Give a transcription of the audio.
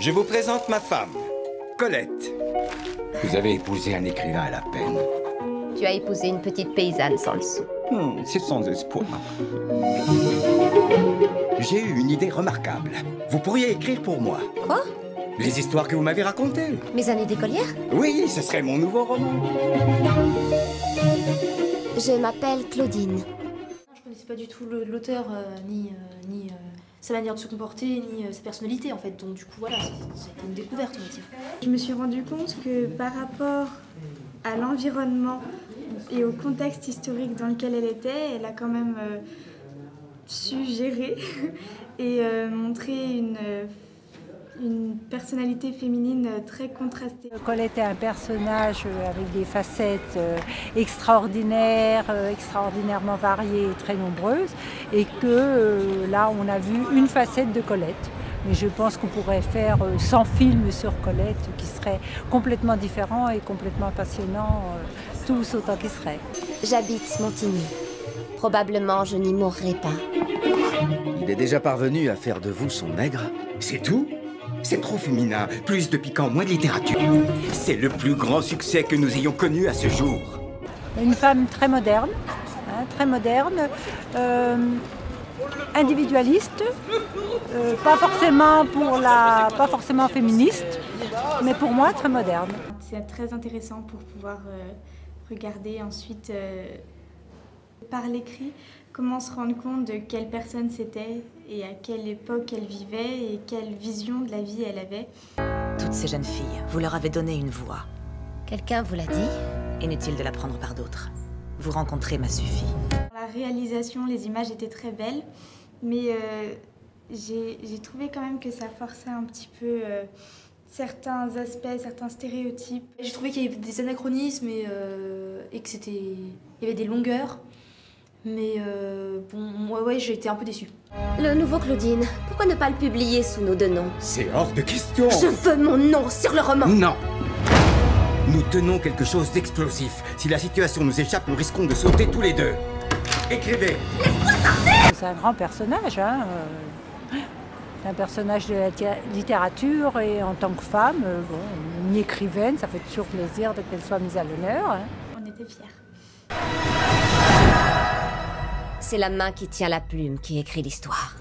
Je vous présente ma femme, Colette. Vous avez épousé un écrivain à la peine. Tu as épousé une petite paysanne sans le sou. C'est sans espoir. J'ai eu une idée remarquable. Vous pourriez écrire pour moi. Quoi? Les histoires que vous m'avez racontées. Mes années d'écolière? Oui, ce serait mon nouveau roman. Je m'appelle Claudine. Je connaissais pas du tout l'auteur, ni sa manière de se comporter, ni sa personnalité en fait. Donc du coup voilà, c'était une découverte on va dire. Je me suis rendu compte que par rapport à l'environnement et au contexte historique dans lequel elle était, elle a quand même su gérer et montrer une personnalité féminine très contrastée. Colette est un personnage avec des facettes extraordinaires, extraordinairement variées et très nombreuses, et que là on a vu une facette de Colette. Mais je pense qu'on pourrait faire 100 films sur Colette qui seraient complètement différents et complètement passionnants, tous autant qu'ils seraient. J'habite Montigny. Probablement je n'y mourrai pas. Il est déjà parvenu à faire de vous son nègre. C'est tout? C'est trop féminin. Plus de piquant, moins de littérature. C'est le plus grand succès que nous ayons connu à ce jour. Une femme très moderne, individualiste, pas forcément féministe, mais pour moi très moderne. C'est très intéressant pour pouvoir regarder ensuite par l'écrit comment se rendre compte de quelle personne c'était et à quelle époque elle vivait et quelle vision de la vie elle avait. Toutes ces jeunes filles, vous leur avez donné une voix. Quelqu'un vous l'a dit? Inutile de la prendre par d'autres. Vous rencontrer m'a suffi. La réalisation, les images étaient très belles, mais j'ai trouvé quand même que ça forçait un petit peu certains aspects, certains stéréotypes. J'ai trouvé qu'il y avait des anachronismes et que il y avait des longueurs. Mais bon, moi ouais, j'ai été un peu déçue. Le nouveau Claudine, pourquoi ne pas le publier sous nos deux noms? C'est hors de question. Je veux mon nom sur le roman. Non. Nous tenons quelque chose d'explosif. Si la situation nous échappe, nous risquons de sauter tous les deux. Écrivez. C'est un grand personnage, hein. C'est un personnage de la littérature et en tant que femme, bon, une écrivaine, ça fait toujours plaisir qu'elle soit mise à l'honneur. Hein. On était fiers. C'est la main qui tient la plume qui écrit l'histoire.